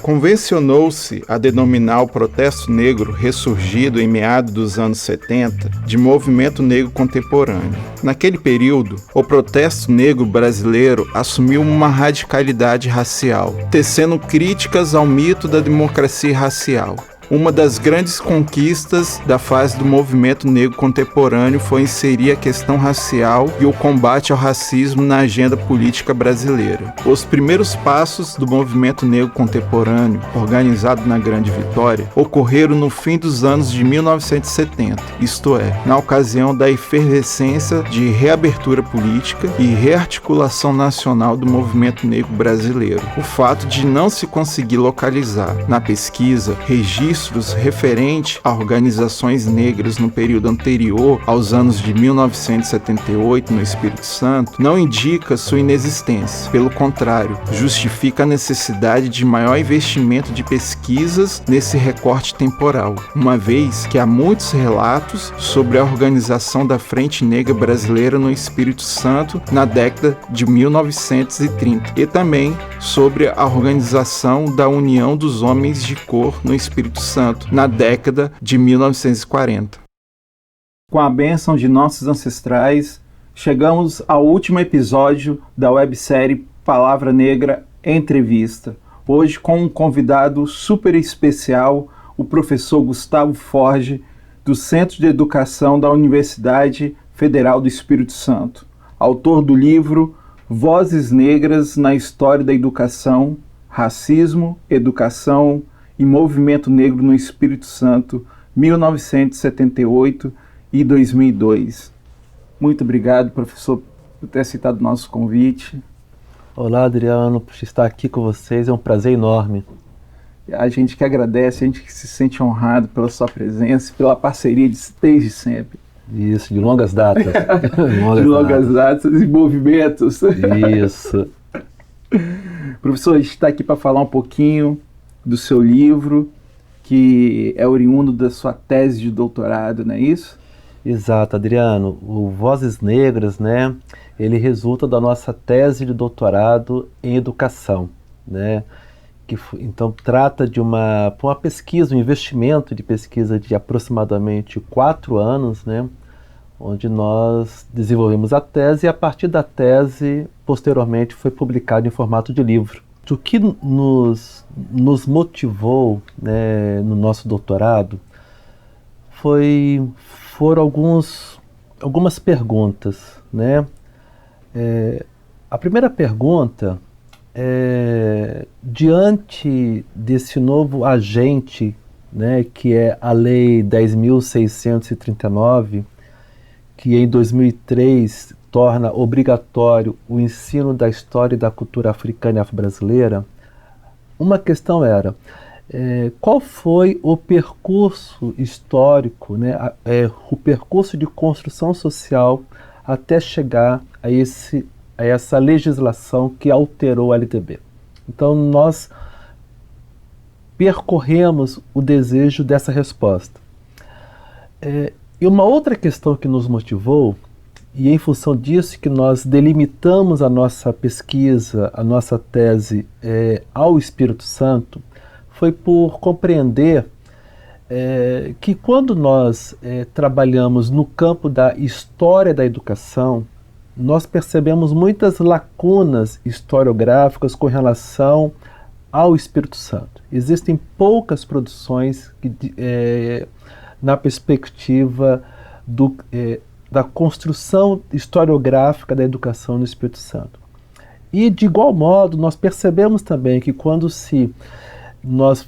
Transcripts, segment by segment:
Convencionou-se a denominar o protesto negro ressurgido em meados dos anos 70 de movimento negro contemporâneo. Naquele período, o protesto negro brasileiro assumiu uma radicalidade racial, tecendo críticas ao mito da democracia racial. Uma das grandes conquistas da fase do movimento negro contemporâneo foi inserir a questão racial e o combate ao racismo na agenda política brasileira. Os primeiros passos do movimento negro contemporâneo, organizado na Grande Vitória, ocorreram no fim dos anos de 1970, isto é, na ocasião da efervescência de reabertura política e rearticulação nacional do movimento negro brasileiro. O fato de não se conseguir localizar na pesquisa registros referentes a organizações negras no período anterior aos anos de 1978 no Espírito Santo não indica sua inexistência. Pelo contrário, justifica a necessidade de maior investimento de pesquisas nesse recorte temporal, uma vez que há muitos relatos sobre a organização da Frente Negra Brasileira no Espírito Santo na década de 1930 e também sobre a organização da União dos Homens de Cor no Espírito Santo na década de 1940. Com a bênção de nossos ancestrais, chegamos ao último episódio da websérie Palavra Negra Entrevista. Hoje com um convidado super especial, o professor Gustavo Forge, do Centro de Educação da Universidade Federal do Espírito Santo, autor do livro Vozes Negras na História da Educação, Racismo, Educação e Movimento Negro no Espírito Santo, 1978 e 2002. Muito obrigado, professor, por ter aceitado o nosso convite. Olá, Adriano, por estar aqui com vocês, é um prazer enorme. A gente que agradece, a gente que se sente honrado pela sua presença e pela parceria desde sempre. Isso, de longas datas. De longas datas e movimentos. Isso. Professor, a gente está aqui para falar um pouquinho do seu livro, que é oriundo da sua tese de doutorado, não é isso? Exato, Adriano. O Vozes Negras, né, ele resulta da nossa tese de doutorado em educação, né, então trata de uma pesquisa, um investimento de pesquisa de aproximadamente 4 anos, né, onde nós desenvolvemos a tese e a partir da tese, posteriormente, foi publicado em formato de livro. O que nos motivou, né, no nosso doutorado foram algumas perguntas, né? A primeira pergunta é, diante desse novo agente, né, que é a Lei 10.639, que em 2003 torna obrigatório o ensino da história e da cultura africana e afro-brasileira, uma questão era qual foi o percurso histórico, né, o percurso de construção social até chegar a essa legislação que alterou a LDB. Então nós percorremos o desejo dessa resposta. E uma outra questão que nos motivou, e em função disso que nós delimitamos a nossa pesquisa, a nossa tese ao Espírito Santo, foi por compreender que quando nós trabalhamos no campo da história da educação, nós percebemos muitas lacunas historiográficas com relação ao Espírito Santo. Existem poucas produções na perspectiva da construção historiográfica da educação no Espírito Santo. E, de igual modo, nós percebemos também que quando nós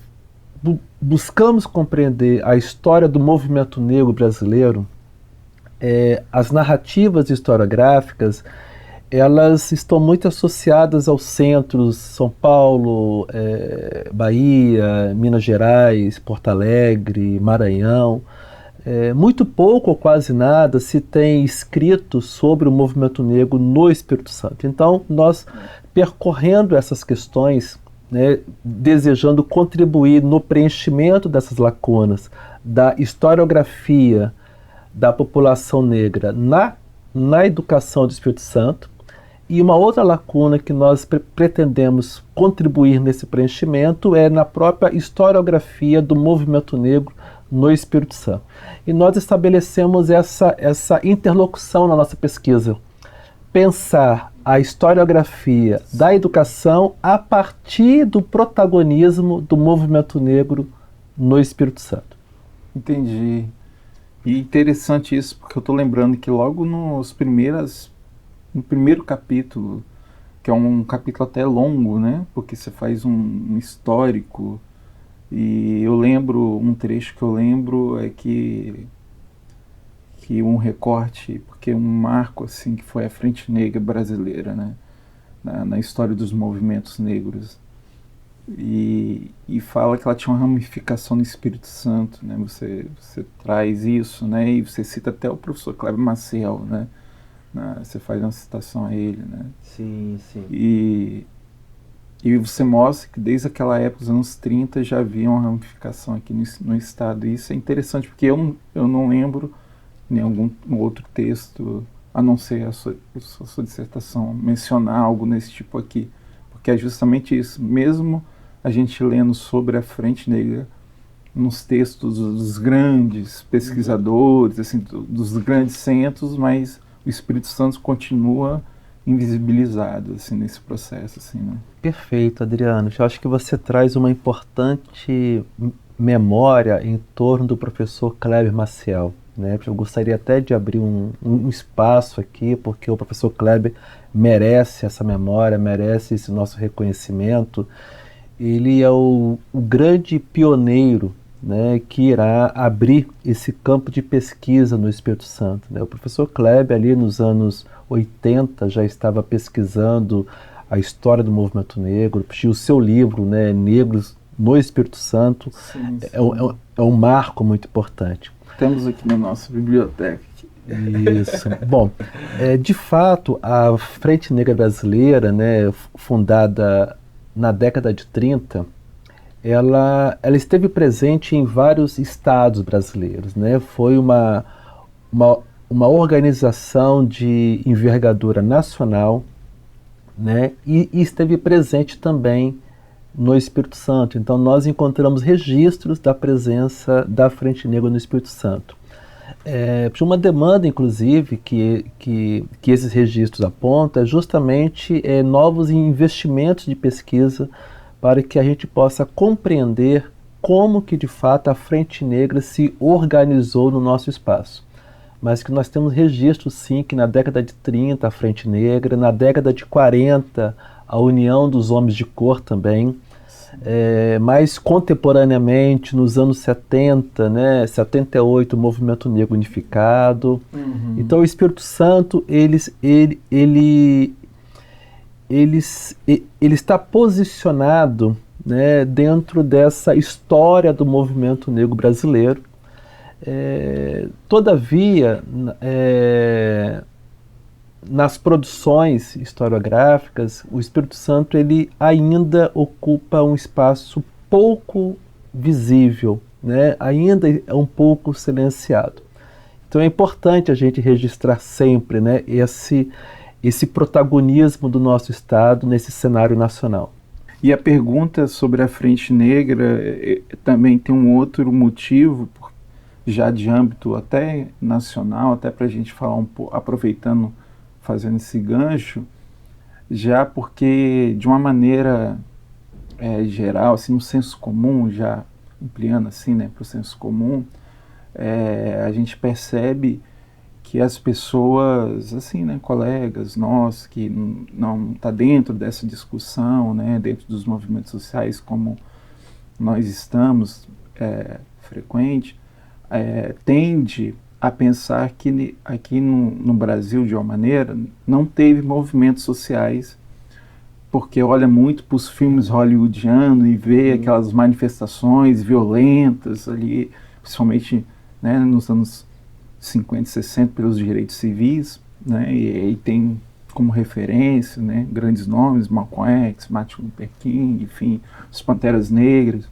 buscamos compreender a história do movimento negro brasileiro, as narrativas historiográficas, elas estão muito associadas aos centros São Paulo, Bahia, Minas Gerais, Porto Alegre, Maranhão. Muito pouco ou quase nada se tem escrito sobre o movimento negro no Espírito Santo. Então, nós percorrendo essas questões, né, desejando contribuir no preenchimento dessas lacunas da historiografia da população negra na educação do Espírito Santo, E uma outra lacuna que nós pretendemos contribuir nesse preenchimento é na própria historiografia do movimento negro no Espírito Santo. E nós estabelecemos essa interlocução na nossa pesquisa. Pensar a historiografia da educação a partir do protagonismo do movimento negro no Espírito Santo. Entendi. E interessante isso, porque eu estou lembrando que logo no primeiro capítulo, que é um capítulo até longo, né? Porque você faz um histórico, e eu lembro, um trecho que eu lembro é que um recorte, porque um marco assim que foi a Frente Negra Brasileira, né? Na história dos movimentos negros. E fala que ela tinha uma ramificação no Espírito Santo, né? Você traz isso, né? E você cita até o professor Kleber Maciel, né? Você faz uma citação a ele, né? Sim, sim. E você mostra que desde aquela época, os anos 30, já havia uma ramificação aqui no estado. E isso é interessante, porque eu não lembro em algum outro texto, a não ser a sua dissertação, mencionar algo nesse tipo aqui. Porque é justamente isso, mesmo a gente lendo sobre a Frente Negra nos textos dos grandes pesquisadores, assim, dos grandes centros, mas o Espírito Santo continua invisibilizado assim, nesse processo. Assim, né? Perfeito, Adriano. Eu acho que você traz uma importante memória em torno do professor Kleber Maciel. Né? Eu gostaria até de abrir um espaço aqui, porque o professor Kleber merece essa memória, merece esse nosso reconhecimento. Ele é o grande pioneiro, né, que irá abrir esse campo de pesquisa no Espírito Santo. Né? O professor Kleber, ali nos anos 80, já estava pesquisando a história do movimento negro, o seu livro, né, Negros no Espírito Santo, sim. É um marco muito importante. Temos aqui na nossa biblioteca. Isso. Bom, de fato, a Frente Negra Brasileira, né, fundada na década de 30, ela esteve presente em vários estados brasileiros. Né? Foi uma organização de envergadura nacional, né? E esteve presente também no Espírito Santo. Então nós encontramos registros da presença da Frente Negra no Espírito Santo. Uma demanda, inclusive, que esses registros apontam é justamente novos investimentos de pesquisa para que a gente possa compreender como que de fato a Frente Negra se organizou no nosso espaço. Mas que nós temos registros sim que na década de 30 a Frente Negra, na década de 40 a União dos Homens de Cor também, mais contemporaneamente nos anos 70, né, 78 o Movimento Negro Unificado. Uhum. Então o Espírito Santo ele está posicionado, né, dentro dessa história do movimento negro brasileiro. Todavia, nas produções historiográficas, o Espírito Santo ele ainda ocupa um espaço pouco visível, né? Ainda é um pouco silenciado. Então é importante a gente registrar sempre, né, esse protagonismo do nosso Estado nesse cenário nacional. E a pergunta sobre a Frente Negra também tem um outro motivo, já de âmbito até nacional, até para a gente falar um pouco, aproveitando, fazendo esse gancho, já porque de uma maneira geral, assim, no senso comum, já ampliando assim, né, para o senso comum, a gente percebe que as pessoas, assim, né, colegas nossos que não tá dentro dessa discussão, né, dentro dos movimentos sociais como nós estamos frequente, tende a pensar que aqui no Brasil, de uma maneira, não teve movimentos sociais, porque olha muito para os filmes hollywoodianos e vê aquelas manifestações violentas ali, principalmente, né, nos anos 50 e 60 pelos direitos civis, né, e tem como referência, né, grandes nomes, Malcolm X, Martin Luther King, enfim, os Panteras Negras.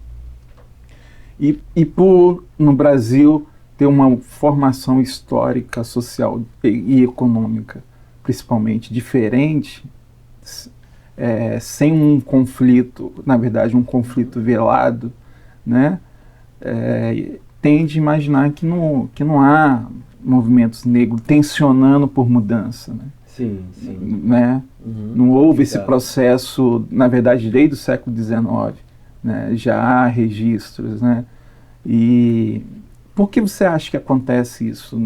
E por, no Brasil, ter uma formação histórica, social e econômica principalmente, diferente, sem um conflito, na verdade, um conflito velado, né? Tende a imaginar que não há movimentos negros tensionando por mudança, né? Sim, sim. Né? Não houve esse processo, na verdade, desde o século XIX, né? Já há registros, né? E por que você acha que acontece isso?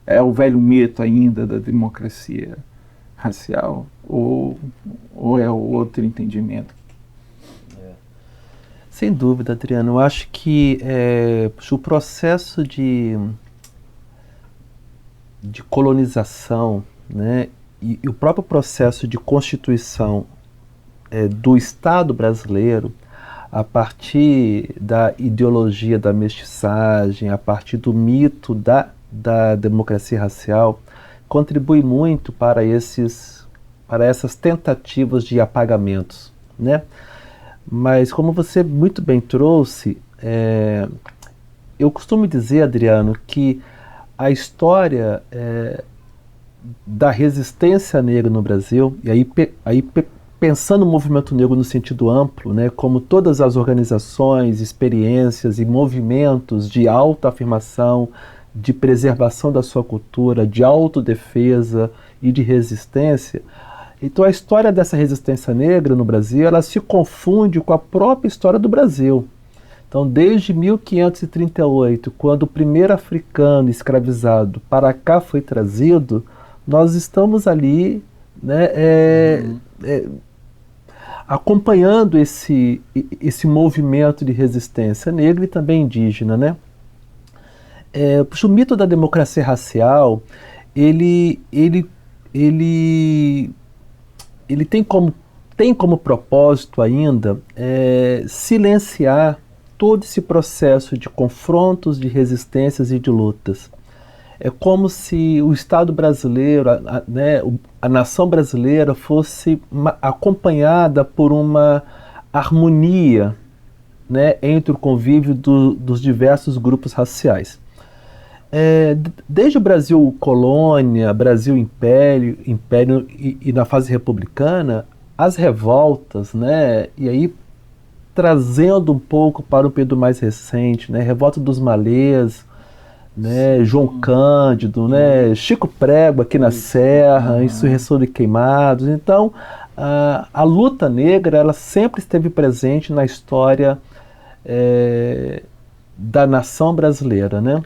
É o velho mito ainda da democracia racial? Ou é outro entendimento? Sem dúvida, Adriano. Eu acho que o processo de colonização, né, e o próprio processo de constituição do Estado brasileiro, a partir da ideologia da mestiçagem, a partir do mito da democracia racial, contribui muito para essas tentativas de apagamentos, né? Mas como você muito bem trouxe, eu costumo dizer, Adriano, que a história da resistência negra no Brasil, e aí pensando no movimento negro no sentido amplo, né, como todas as organizações, experiências e movimentos de autoafirmação, de preservação da sua cultura, de autodefesa e de resistência. Então a história dessa resistência negra no Brasil, ela se confunde com a própria história do Brasil. Então desde 1538, quando o primeiro africano escravizado para cá foi trazido, nós estamos ali, né, acompanhando esse movimento de resistência negra e também indígena, né? O mito da democracia racial, ele tem como propósito ainda silenciar todo esse processo de confrontos, de resistências e de lutas. É como se o Estado brasileiro, a nação brasileira fosse acompanhada por uma harmonia, né, entre o convívio dos diversos grupos raciais. Desde o Brasil colônia, Brasil império e na fase republicana, as revoltas, né, e aí trazendo um pouco para o período mais recente, né, revolta dos malês, né, João Cândido, né, Chico Prego aqui na Serra, insurreição de Queimados. Então, a luta negra, ela sempre esteve presente na história da nação brasileira, né?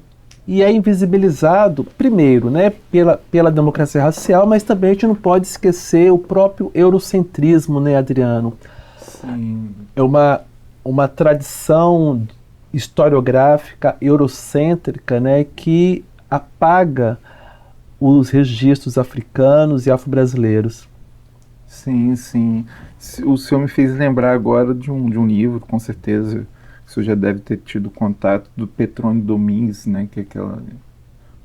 E é invisibilizado, primeiro, né, pela democracia racial, mas também a gente não pode esquecer o próprio eurocentrismo, né, Adriano? Sim. É uma tradição historiográfica eurocêntrica, né, que apaga os registros africanos e afro-brasileiros. Sim, sim. O senhor me fez lembrar agora de um livro, com certeza o senhor já deve ter tido contato, do Petrônio Domingues, né, que é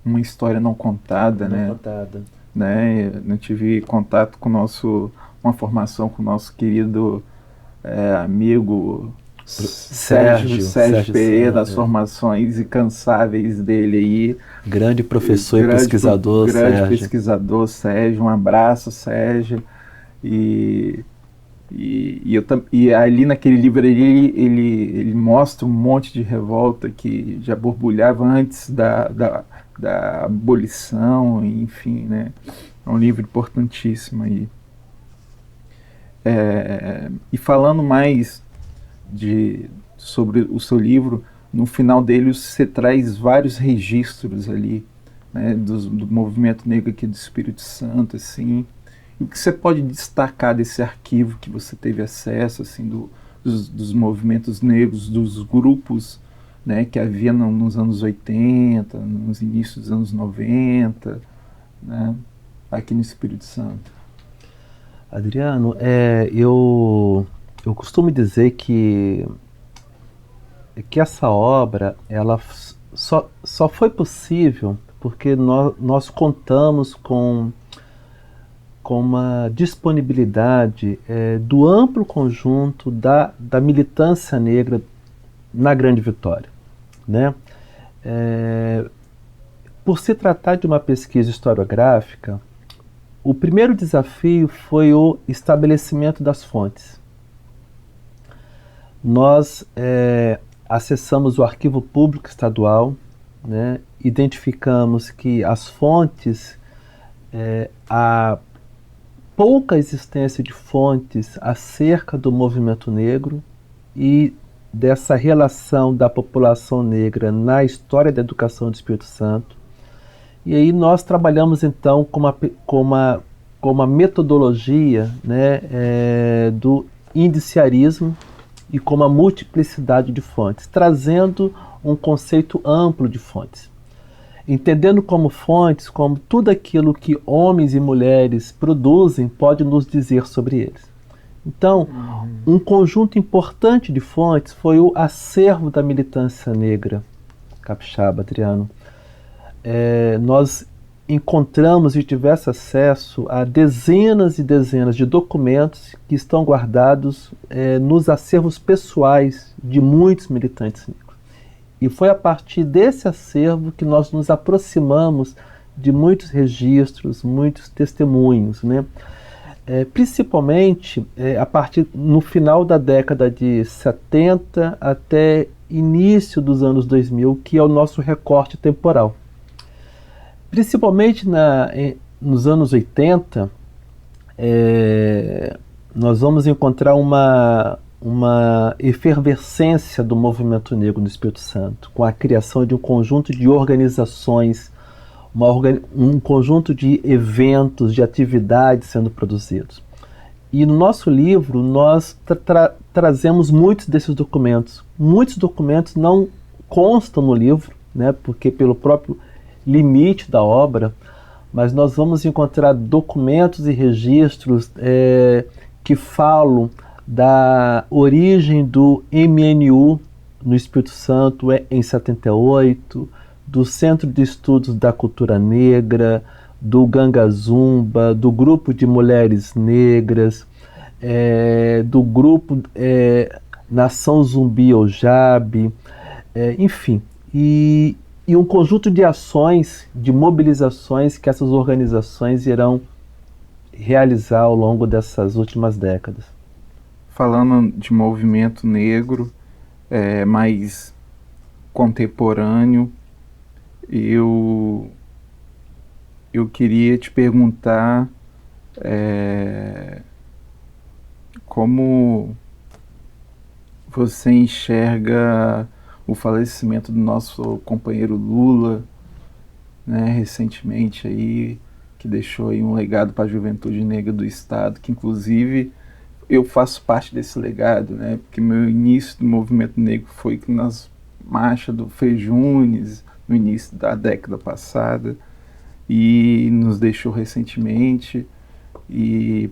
uma história não contada, Não né? contada. Né? Eu tive contato com uma formação com o nosso querido amigo Sérgio Pereira, das formações incansáveis dele aí. Grande professor e pesquisador, grande Sérgio. pesquisador, Sérgio. Um abraço, Sérgio. E ali naquele livro ele mostra um monte de revolta que já borbulhava antes da abolição, enfim, né? É um livro importantíssimo aí. E falando mais sobre o seu livro, no final dele você traz vários registros ali, né, do movimento negro aqui do Espírito Santo, assim. E o que você pode destacar desse arquivo que você teve acesso, assim, dos movimentos negros, dos grupos, né, que havia nos anos 80, nos inícios dos anos 90, né, aqui no Espírito Santo? Adriano, eu costumo dizer que essa obra ela só foi possível porque nós contamos com uma disponibilidade do amplo conjunto da militância negra na Grande Vitória, né? Por se tratar de uma pesquisa historiográfica, O primeiro desafio foi o estabelecimento das fontes. Nós acessamos o Arquivo Público Estadual, né, identificamos que as fontes, há pouca existência de fontes acerca do movimento negro e dessa relação da população negra na história da educação do Espírito Santo. E aí nós trabalhamos então com uma metodologia, né, do indiciarismo e com uma multiplicidade de fontes, trazendo um conceito amplo de fontes. Entendendo como fontes, como tudo aquilo que homens e mulheres produzem pode nos dizer sobre eles. Então, um conjunto importante de fontes foi o acervo da militância negra capixaba, Adriano. Nós encontramos e tivemos acesso a dezenas e dezenas de documentos que estão guardados nos acervos pessoais de muitos militantes negros. E foi a partir desse acervo que nós nos aproximamos de muitos registros, muitos testemunhos, né? Principalmente a partir no final da década de 70 até início dos anos 2000, que é o nosso recorte temporal. Principalmente nos anos 80, nós vamos encontrar uma efervescência do movimento negro no Espírito Santo, com a criação de um conjunto de organizações, um conjunto de eventos, de atividades sendo produzidos. E no nosso livro nós trazemos muitos desses documentos. Muitos documentos não constam no livro, né, porque pelo próprio limite da obra, mas nós vamos encontrar documentos e registros que falam da origem do MNU no Espírito Santo em 78, do Centro de Estudos da Cultura Negra, do Ganga Zumba, do Grupo de Mulheres Negras, do Grupo Nação Zumbi Ojab, enfim, e um conjunto de ações, de mobilizações que essas organizações irão realizar ao longo dessas últimas décadas. Falando de movimento negro mais contemporâneo, eu queria te perguntar como você enxerga o falecimento do nosso companheiro Lula, né, recentemente aí, que deixou aí um legado para a juventude negra do Estado, que inclusive eu faço parte desse legado, né, porque meu início do movimento negro foi nas marchas do Fejunes, no início da década passada, e nos deixou recentemente. E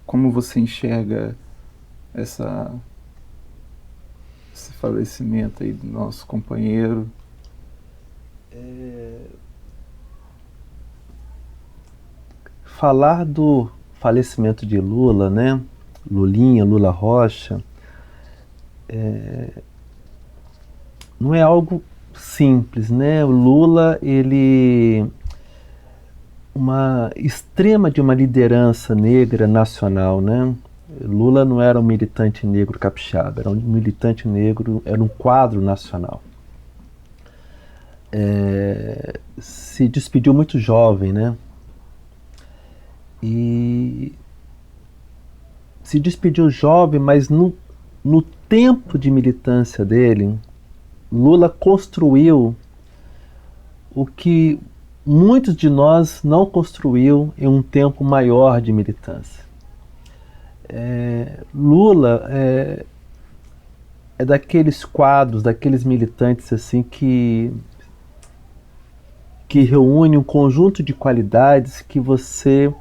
como você enxerga esse falecimento aí do nosso companheiro? Falar do falecimento de Lula, né? Lulinha, Lula Rocha, não é algo simples, né? O Lula, ele uma extrema de uma liderança negra nacional, né? Lula não era um militante negro capixaba, era um militante negro, era um quadro nacional. Se despediu muito jovem, né? E se despediu jovem, mas no tempo de militância dele, Lula construiu o que muitos de nós não construiu em um tempo maior de militância. Lula é daqueles quadros, daqueles militantes assim que reúne um conjunto de qualidades que você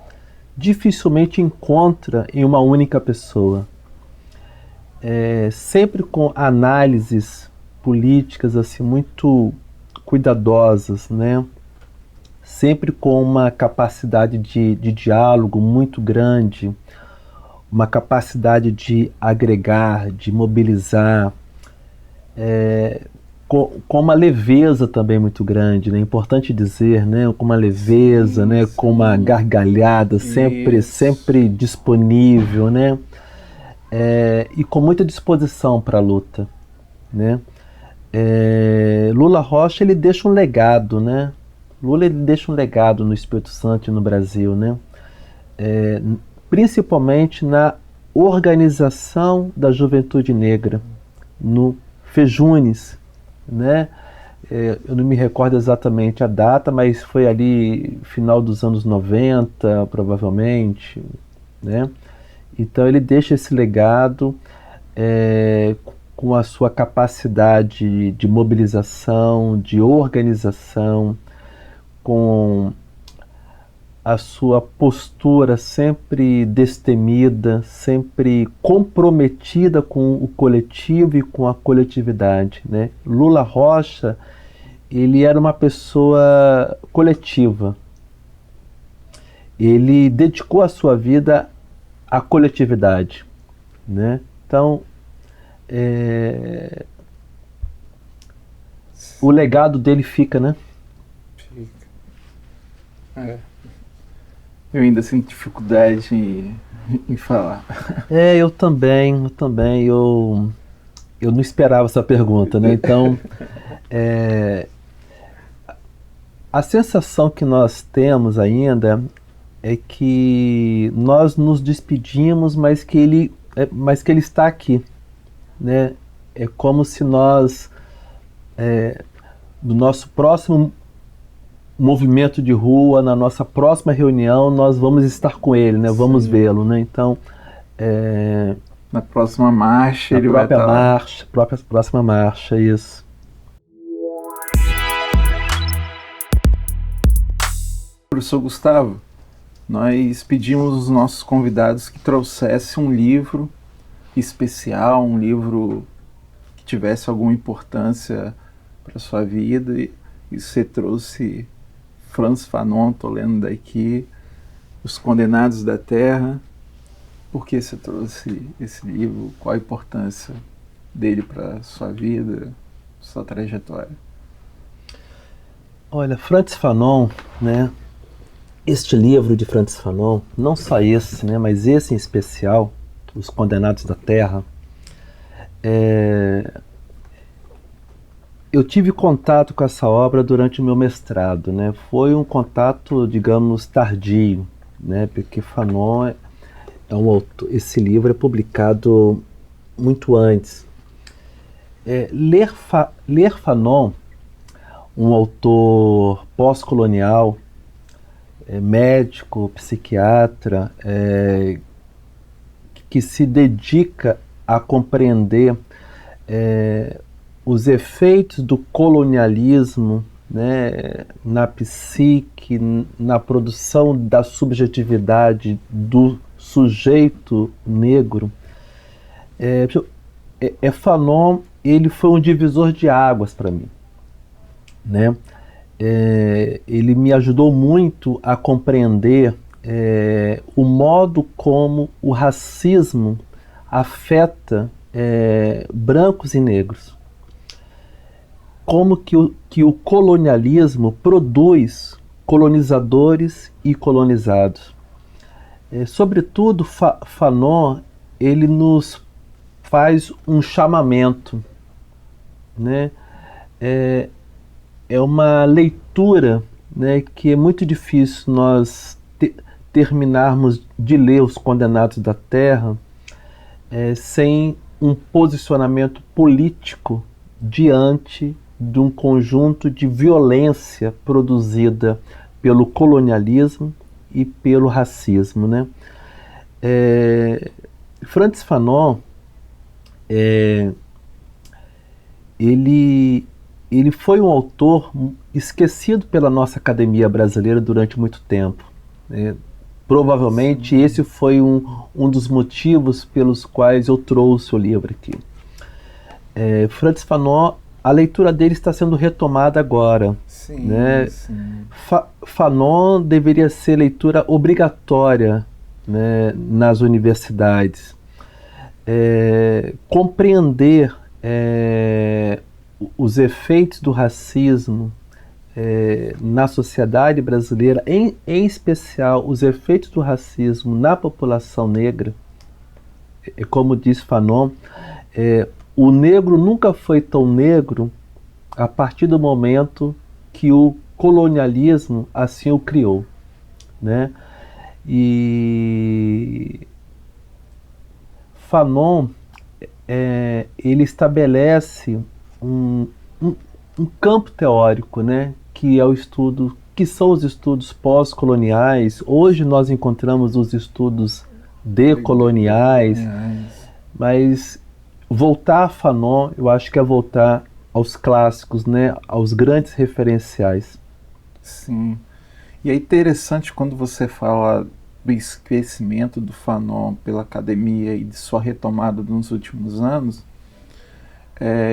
dificilmente encontra em uma única pessoa. Sempre com análises políticas assim muito cuidadosas, né? Sempre com uma capacidade de diálogo muito grande, uma capacidade de agregar, de mobilizar, com uma leveza também muito grande, né? Importante dizer, né? Com uma leveza, sim, né? sim. Com uma gargalhada sempre disponível, né? E com muita disposição para a luta, né? Lula Rocha, ele deixa um legado, né? Lula, ele deixa um legado no Espírito Santo e no Brasil, né? Principalmente na organização da juventude negra, no Fejunes, né? Eu não me recordo exatamente a data, mas foi ali final dos anos 90, provavelmente, né? Então ele deixa esse legado com a sua capacidade de mobilização, de organização, com a sua postura sempre destemida, sempre comprometida com o coletivo e com a coletividade, né? Lula Rocha, ele era uma pessoa coletiva. Ele dedicou a sua vida à coletividade, né? Então, o legado dele fica, né? Fica. Eu ainda sinto dificuldade em falar. Eu também. Eu não esperava essa pergunta, né? Então, a sensação que nós temos ainda é que nós nos despedimos, mas que ele está aqui, né? É como se nós, no nosso próximo movimento de rua, na nossa próxima reunião, nós vamos estar com ele, né? Vamos vê-lo, né? Então, na próxima marcha ele vai estar lá. Próxima marcha, isso. Professor Gustavo, nós pedimos aos nossos convidados que trouxessem um livro especial, um livro que tivesse alguma importância para a sua vida, e você trouxe Frantz Fanon, estou lendo daqui, Os Condenados da Terra. Por que você trouxe esse livro? Qual a importância dele para a sua vida, sua trajetória? Olha, Frantz Fanon, né? Este livro de Frantz Fanon, não só esse, né, mas esse em especial, Os Condenados da Terra, eu tive contato com essa obra durante o meu mestrado, né? Foi um contato, digamos, tardio, né? Porque Fanon é um autor, esse livro é publicado muito antes. Ler Fanon, um autor pós-colonial, médico, psiquiatra, que se dedica a compreender os efeitos do colonialismo, né, na psique, na produção da subjetividade do sujeito negro. Fanon, ele foi um divisor de águas para mim, né? Ele me ajudou muito a compreender o modo como o racismo afeta brancos e negros. Como que o colonialismo produz colonizadores e colonizados. Sobretudo, Fanon, ele nos faz um chamamento, né? É uma leitura, né, que é muito difícil nós terminarmos de ler Os Condenados da Terra sem um posicionamento político diante de um conjunto de violência produzida pelo colonialismo e pelo racismo, né? Frantz Fanon, ele foi um autor esquecido pela nossa academia brasileira durante muito tempo. Provavelmente esse foi um dos motivos pelos quais eu trouxe o livro aqui. Frantz Fanon, a leitura dele está sendo retomada agora. Sim, né? sim. Fanon deveria ser leitura obrigatória, né, nas universidades. Compreender os efeitos do racismo na sociedade brasileira, em especial os efeitos do racismo na população negra, como diz Fanon, o negro nunca foi tão negro a partir do momento que o colonialismo assim o criou, né? E Fanon ele estabelece um campo teórico, né, que é o estudo, que são os estudos pós-coloniais. Hoje nós encontramos os estudos decoloniais, mas voltar a Fanon, eu acho que é voltar aos clássicos, né, aos grandes referenciais. Sim. E é interessante quando você fala do esquecimento do Fanon pela academia e de sua retomada nos últimos anos.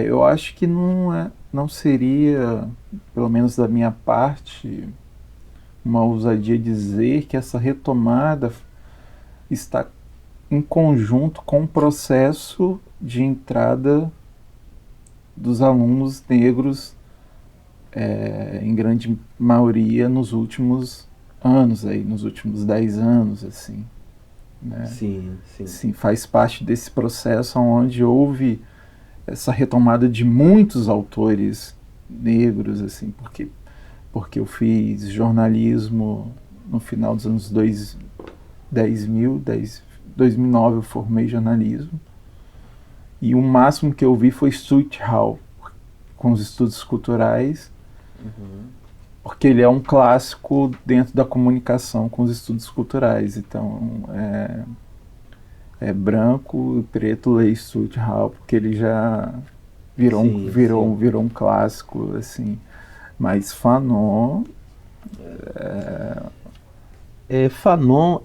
Eu acho que não seria, pelo menos da minha parte, uma ousadia dizer que essa retomada está em conjunto com o processo de entrada dos alunos negros, em grande maioria, nos últimos anos, nos últimos 10 anos, assim, né? Sim. Sim, faz parte desse processo onde houve essa retomada de muitos autores negros, assim, porque eu fiz jornalismo no final dos anos 2009 eu formei jornalismo, e o máximo que eu vi foi Stuart Hall, com os estudos culturais, porque ele é um clássico dentro da comunicação com os estudos culturais. Então, branco e preto lê Stuart Hall, porque ele já virou um clássico, assim. Mas Fanon... Fanon,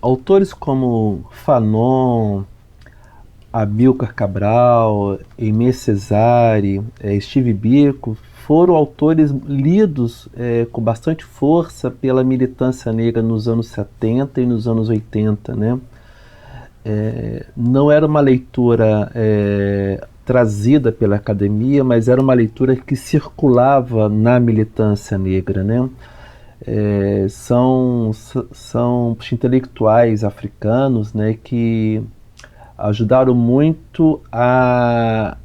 autores como Fanon, Amílcar Cabral, Aimé Césaire, Steve Biko, foram autores lidos com bastante força pela militância negra nos anos 70 e nos anos 80, né? Não era uma leitura trazida pela academia, mas era uma leitura que circulava na militância negra, né? São intelectuais africanos, né, que ajudaram muito a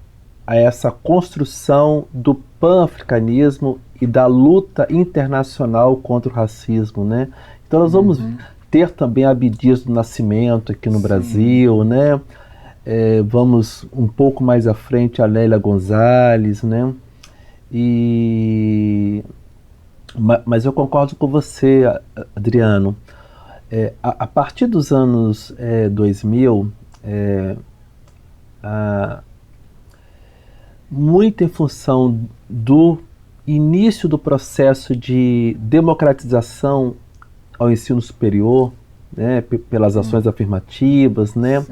essa construção do pan-africanismo e da luta internacional contra o racismo, né? Então nós vamos ter também Abdias do Nascimento aqui no Brasil, né? Vamos um pouco mais à frente a Lélia Gonzalez, né? Mas eu concordo com você, Adriano. A partir dos anos 2000, muito em função do início do processo de democratização ao ensino superior, né, pelas ações afirmativas, né,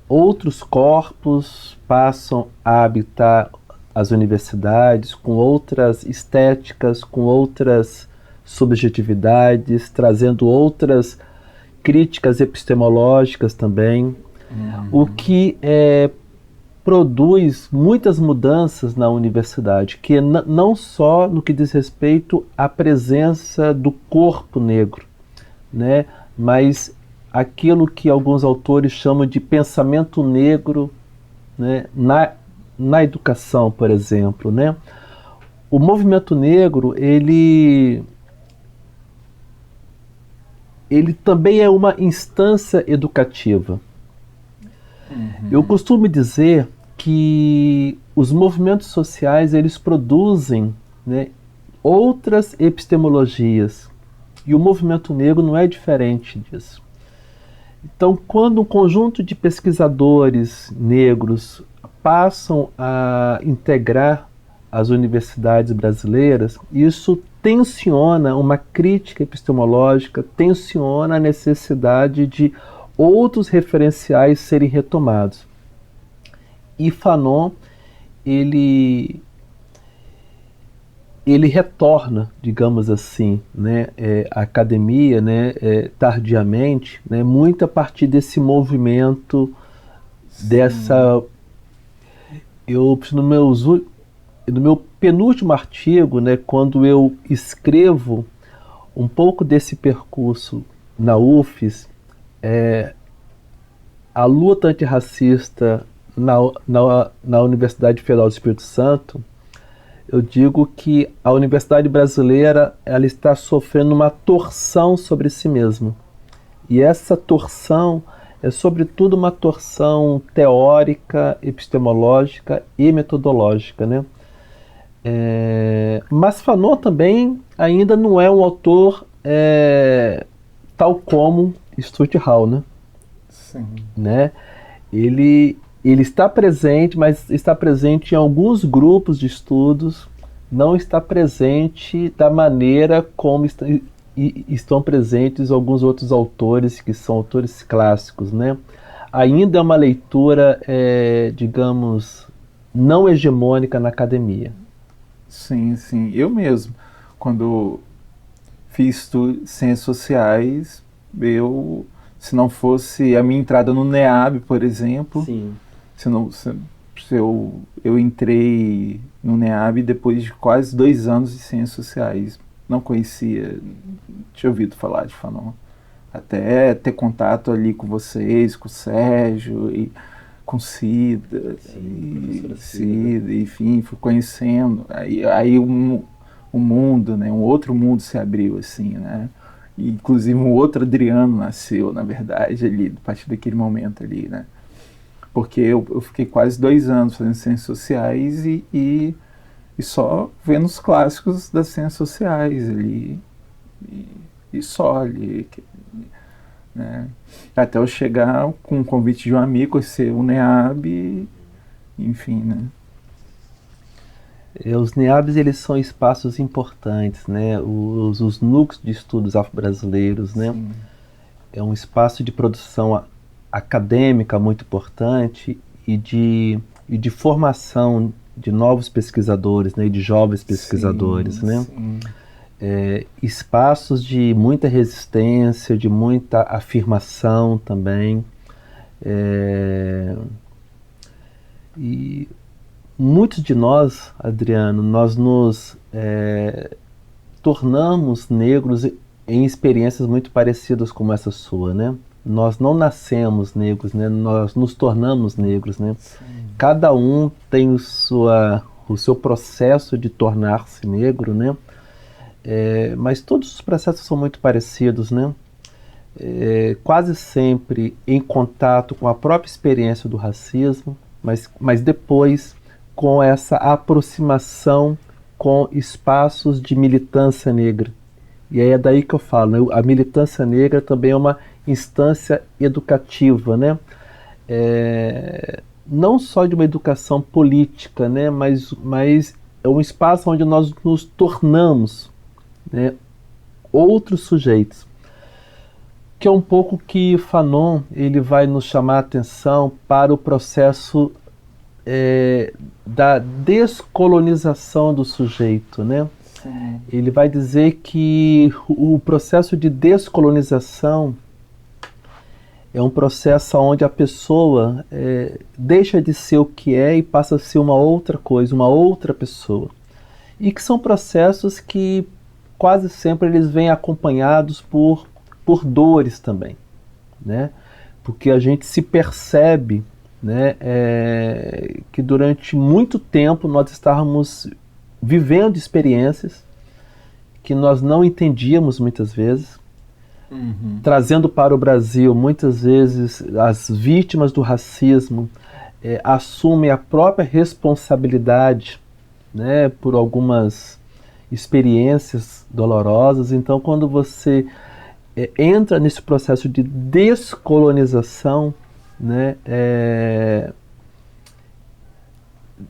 outros corpos passam a habitar as universidades com outras estéticas, com outras subjetividades, trazendo outras críticas epistemológicas também, o que produz muitas mudanças na universidade, que não só no que diz respeito à presença do corpo negro, né, mas aquilo que alguns autores chamam de pensamento negro, né, na educação, por exemplo, né? O movimento negro, ele também é uma instância educativa. Eu costumo dizer que os movimentos sociais, eles produzem, né, outras epistemologias, e o movimento negro não é diferente disso. Então, quando um conjunto de pesquisadores negros passam a integrar as universidades brasileiras, isso tensiona uma crítica epistemológica, tensiona a necessidade de outros referenciais serem retomados. E Fanon, ele retorna, digamos assim, né, à academia, né, tardiamente, né, muito a partir desse movimento, dessa no meu penúltimo artigo, né, quando eu escrevo um pouco desse percurso na UFES, a luta antirracista na Universidade Federal do Espírito Santo, eu digo que a Universidade Brasileira ela está sofrendo uma torção sobre si mesma. E essa torção é sobretudo uma torção teórica, epistemológica e metodológica, né? Mas Fanon também ainda não é um autor tal como Stuart Hall, né? Sim. Né? Ele está presente, mas está presente em alguns grupos de estudos, não está presente da maneira como estão presentes alguns outros autores que são autores clássicos, né? Ainda é uma leitura, digamos, não hegemônica na academia. Sim, sim. Eu mesmo, quando fiz ciências sociais, se não fosse a minha entrada no NEAB, por exemplo, Sim. eu entrei no NEAB depois de quase 2 anos de ciências sociais. Não conhecia, tinha ouvido falar de Fanon. Até ter contato ali com vocês, com o Sérgio, e com Cida, Cida, enfim, fui conhecendo. Aí um mundo, né, um outro mundo se abriu, assim, né? E, inclusive um outro Adriano nasceu, na verdade, ali, a partir daquele momento ali, né? Porque eu fiquei quase 2 anos fazendo ciências sociais e só vendo os clássicos das ciências sociais ali, e só ali, né? Até eu chegar com o convite de um amigo, conhecer o NEAB, enfim, né? Os NEABs, eles são espaços importantes, né? Os núcleos de estudos afro-brasileiros, né? Sim. É um espaço de produção acadêmica muito importante e de formação de novos pesquisadores, né? E de jovens pesquisadores, Sim, né? sim. Espaços de muita resistência, de muita afirmação também. E muitos de nós, Adriano, nós nos tornamos negros em experiências muito parecidas como essa sua, né? Nós não nascemos negros, né? Nós nos tornamos negros, né? Sim. Cada um tem o seu processo de tornar-se negro, né? Mas todos os processos são muito parecidos, né? Quase sempre em contato com a própria experiência do racismo, mas depois com essa aproximação com espaços de militância negra. E aí é daí que eu falo, né? A militância negra também é uma instância educativa, né? Não só de uma educação política, né? Mas é um espaço onde nós nos tornamos, né, outros sujeitos. Que é um pouco que Fanon ele vai nos chamar a atenção para o processo da descolonização do sujeito, né? Sim. Ele vai dizer que o processo de descolonização é um processo onde a pessoa deixa de ser o que é e passa a ser uma outra coisa, uma outra pessoa. E que são processos que quase sempre eles vêm acompanhados por dores também, né? Porque a gente se percebe, né, que durante muito tempo nós estávamos vivendo experiências que nós não entendíamos muitas vezes, trazendo para o Brasil muitas vezes as vítimas do racismo assumem a própria responsabilidade, né, por algumas experiências dolorosas. Então, quando você entra nesse processo de descolonização, né,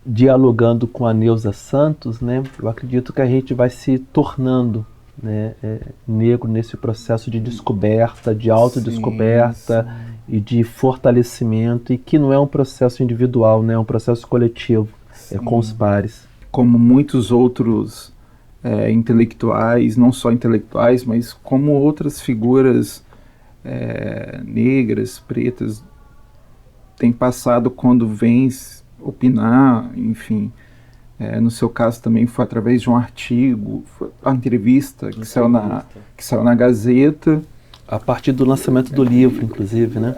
dialogando com a Neuza Santos, né, eu acredito que a gente vai se tornando, né, negro nesse processo de descoberta, de autodescoberta e de fortalecimento, e que não é um processo individual, né, é um processo coletivo, com os pares. Como muitos outros intelectuais, não só intelectuais, mas como outras figuras negras, pretas, têm passado quando vêm opinar, enfim. No seu caso também foi através de um artigo, foi uma entrevista que saiu na Gazeta. A partir do lançamento do livro, inclusive, né?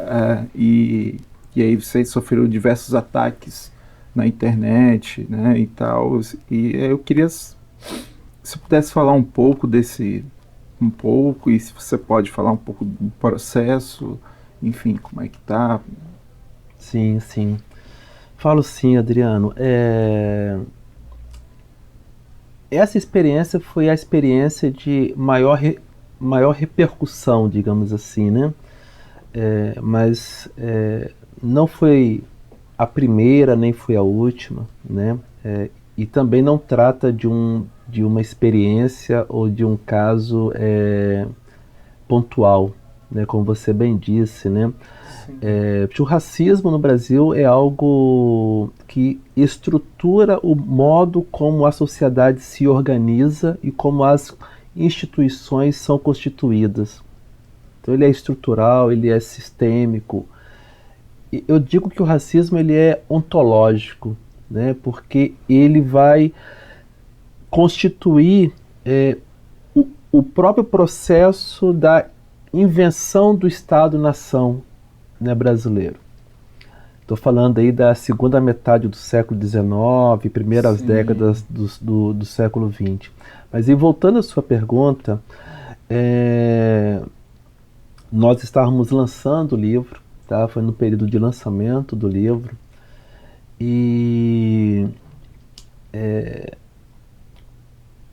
E aí você sofreu diversos ataques na internet, né, e tal. E eu queria, se você pudesse falar um pouco e se você pode falar um pouco do processo, enfim, como é que tá. Sim, sim. Falo sim, Adriano. Essa experiência foi a experiência de maior repercussão, digamos assim, né? Mas não foi a primeira, nem foi a última, né? E também não trata de uma experiência ou de um caso pontual, né? Como você bem disse, né? O racismo no Brasil é algo que estrutura o modo como a sociedade se organiza e como as instituições são constituídas. Então ele é estrutural, ele é sistêmico. E eu digo que o racismo ele é ontológico, né? Porque ele vai constituir o próprio processo da invenção do Estado-nação, né, brasileiro. Estou falando aí da segunda metade do século XIX, primeiras décadas do século XX. Mas e voltando à sua pergunta, nós estávamos lançando o livro, tá? Foi no período de lançamento do livro, e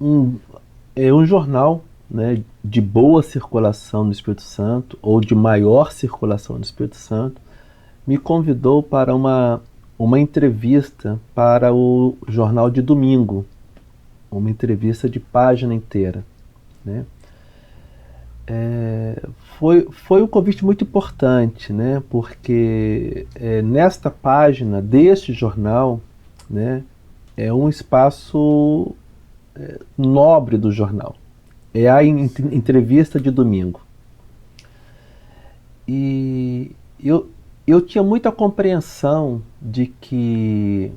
um jornal, né, de boa circulação no Espírito Santo, ou de maior circulação no Espírito Santo, me convidou para uma entrevista para o jornal de domingo, uma entrevista de página inteira, né? Foi um convite muito importante, né? Porque nesta página deste jornal, né, é um espaço nobre do jornal. É a entrevista de domingo. E eu tinha muita compreensão de que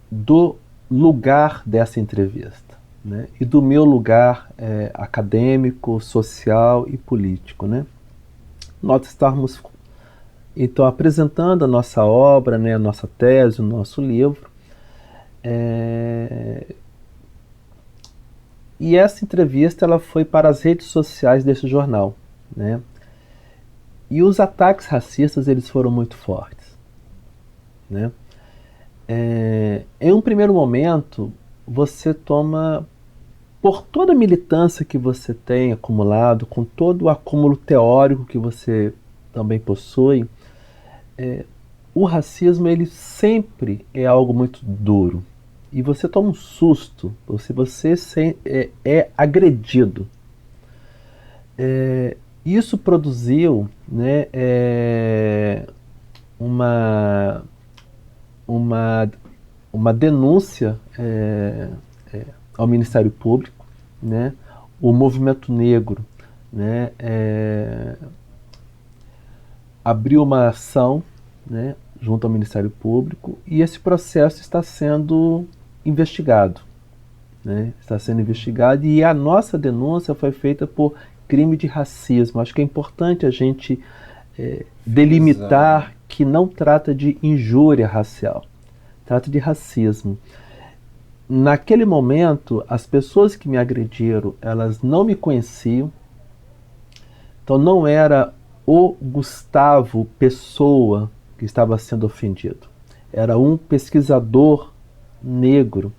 do lugar dessa entrevista, né, e do meu lugar acadêmico, social e político, né? Nós estávamos então apresentando a nossa obra, né, a nossa tese, o nosso livro. E essa entrevista ela foi para as redes sociais desse jornal, né? E os ataques racistas eles foram muito fortes, né? Em um primeiro momento, você toma, por toda a militância que você tem acumulado, com todo o acúmulo teórico que você também possui, o racismo ele sempre é algo muito duro. E você toma um susto, você é agredido. Isso produziu, né, uma denúncia ao Ministério Público, né? O movimento negro, né, abriu uma ação, né, junto ao Ministério Público, e esse processo está sendo investigado, né? Está sendo investigado, e a nossa denúncia foi feita por crime de racismo. Acho que é importante a gente delimitar que não trata de injúria racial, trata de racismo. Naquele momento, as pessoas que me agrediram, elas não me conheciam, então não era o Gustavo Pessoa que estava sendo ofendido. Era um pesquisador negro,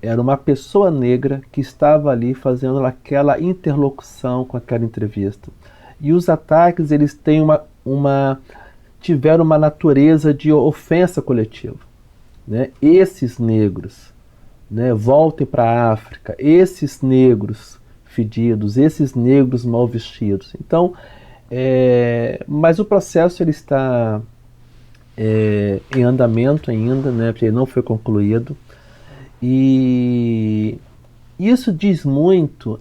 era uma pessoa negra que estava ali fazendo aquela interlocução com aquela entrevista. E os ataques, eles têm tiveram uma natureza de ofensa coletiva, né? Esses negros, né, voltem para a África, esses negros fedidos, esses negros mal vestidos. Então, mas o processo ele está em andamento ainda, né, porque ele não foi concluído. E isso diz muito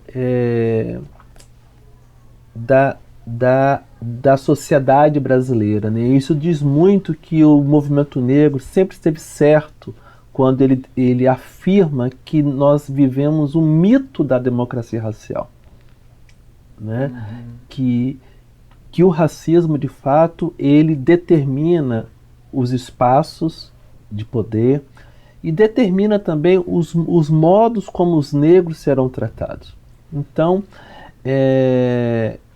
da sociedade brasileira, né? Isso diz muito que o movimento negro sempre esteve certo quando ele afirma que nós vivemos um mito da democracia racial, né? Que o racismo, de fato, ele determina os espaços de poder e determina também os modos como os negros serão tratados. Então,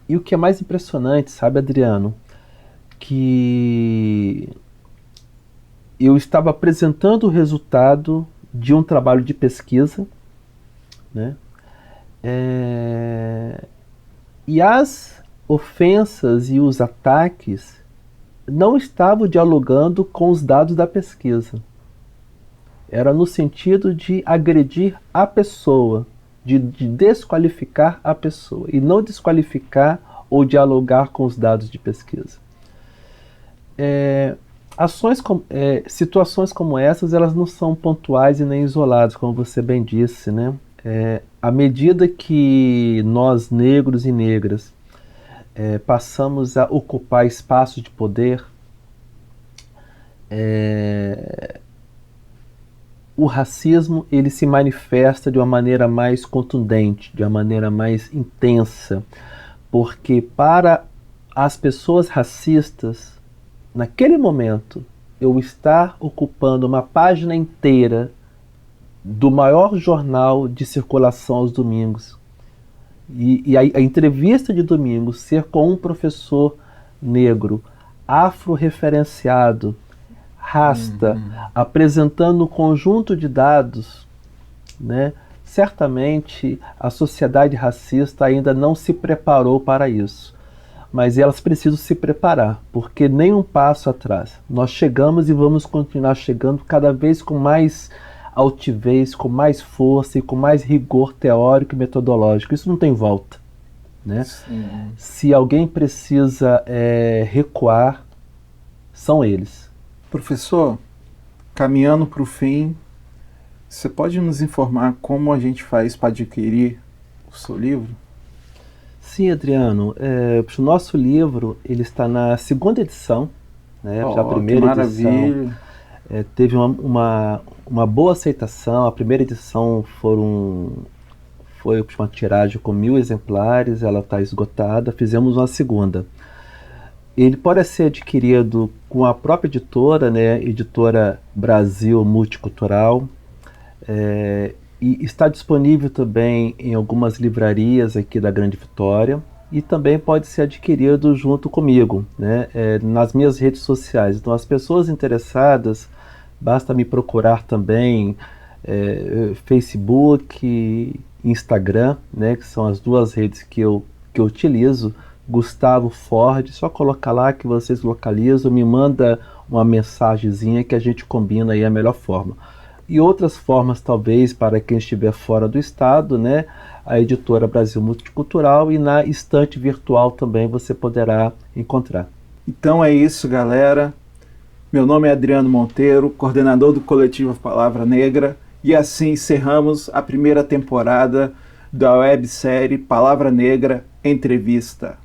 e o que é mais impressionante, sabe, Adriano, que eu estava apresentando o resultado de um trabalho de pesquisa, né? E as ofensas e os ataques não estavam dialogando com os dados da pesquisa. Era no sentido de agredir a pessoa, de desqualificar a pessoa, e não desqualificar ou dialogar com os dados de pesquisa. Situações como essas, elas não são pontuais e nem isoladas, como você bem disse, né? À medida que nós, negros e negras, passamos a ocupar espaços de poder, o racismo ele se manifesta de uma maneira mais contundente, de uma maneira mais intensa, porque para as pessoas racistas, naquele momento, eu estar ocupando uma página inteira do maior jornal de circulação aos domingos, e a entrevista de domingo ser com um professor negro, afro-referenciado, rasta, apresentando um conjunto de dados, né? Certamente a sociedade racista ainda não se preparou para isso, mas elas precisam se preparar, porque nem um passo atrás. Nós chegamos e vamos continuar chegando cada vez com mais altivez, com mais força e com mais rigor teórico e metodológico. Isso não tem volta, né? Se alguém precisa recuar, são eles. Professor, caminhando para o fim, você pode nos informar como a gente faz para adquirir o seu livro? Sim, Adriano. O nosso livro ele está na segunda edição, né? Já a primeira edição teve uma boa aceitação. A primeira edição foi uma tiragem com 1000 exemplares, ela está esgotada. Fizemos uma segunda. Ele pode ser adquirido com a própria editora, né? Editora Brasil Multicultural. E está disponível também em algumas livrarias aqui da Grande Vitória, e também pode ser adquirido junto comigo, né? Nas minhas redes sociais. Então as pessoas interessadas, basta me procurar também Facebook, Instagram, né? Que são as duas redes que eu utilizo. Gustavo Ford, só colocar lá que vocês localizam, me manda uma mensagenzinha que a gente combina aí a melhor forma. E outras formas, talvez, para quem estiver fora do estado, né? A editora Brasil Multicultural, e na estante virtual também você poderá encontrar. Então é isso, galera. Meu nome é Adriano Monteiro, coordenador do coletivo Palavra Negra, e assim encerramos a primeira temporada da websérie Palavra Negra Entrevista.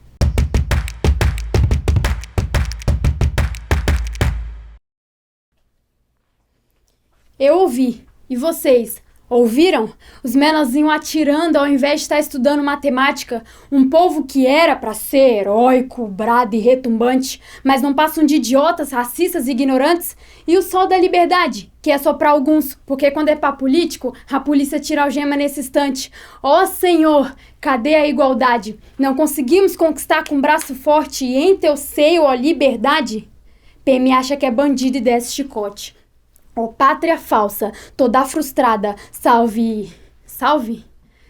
Eu ouvi. E vocês? Ouviram? Os menorzinhos atirando ao invés de estar estudando matemática. Um povo que era para ser heróico, brado e retumbante, mas não passam de idiotas, racistas e ignorantes. E o sol da liberdade, que é só para alguns, porque quando é pra político, a polícia tira a algema nesse instante. Ó Senhor, cadê a igualdade? Não conseguimos conquistar com um braço forte e em teu seio, ó liberdade? PM acha que é bandido e desce chicote. Ó pátria falsa, toda frustrada, salve... Salve?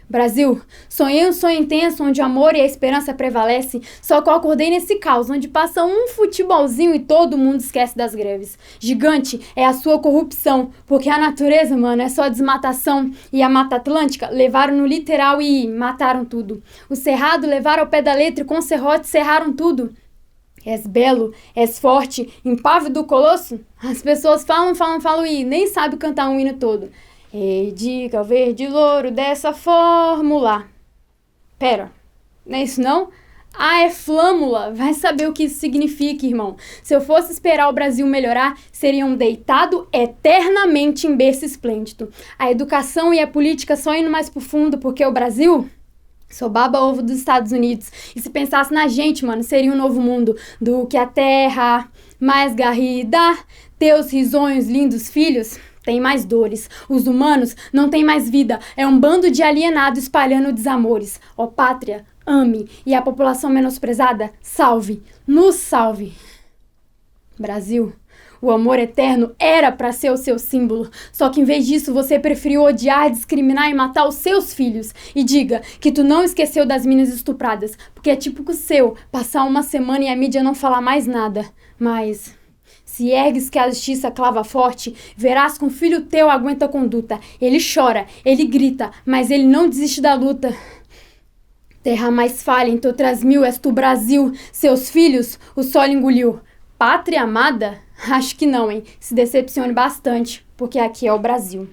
Brasil, sonhei um sonho intenso onde o amor e a esperança prevalecem, só que eu acordei nesse caos, onde passa um futebolzinho e todo mundo esquece das greves. Gigante é a sua corrupção, porque a natureza, mano, é só desmatação, e a Mata Atlântica levaram no literal e mataram tudo. O cerrado levaram ao pé da letra e com serrote serraram tudo. És belo, és forte, impávido colosso? As pessoas falam e nem sabem cantar um hino todo. Diga ao verde louro dessa fórmula. Pera, não é isso não? Ah, é flâmula! Vai saber o que isso significa, irmão. Se eu fosse esperar o Brasil melhorar, seriam deitado eternamente em berço esplêndido. A educação e a política só indo mais pro fundo, porque o Brasil sou baba-ovo dos Estados Unidos. E se pensasse na gente, mano, seria um novo mundo. Do que a terra mais garrida, teus risonhos lindos filhos tem mais dores. Os humanos não têm mais vida. É um bando de alienado espalhando desamores. Ó pátria, ame. E a população menosprezada, salve. Nos salve. Brasil, o amor eterno era pra ser o seu símbolo. Só que em vez disso, você preferiu odiar, discriminar e matar os seus filhos. E diga que tu não esqueceu das minas estupradas. Porque é típico seu passar uma semana e a mídia não falar mais nada. Mas se ergues que a justiça clava forte, verás que um filho teu aguenta a conduta. Ele chora, ele grita, mas ele não desiste da luta. Terra mais falha em outras mil, és tu Brasil. Seus filhos o solo engoliu. Pátria amada? Acho que não, hein? Se decepcione bastante, porque aqui é o Brasil.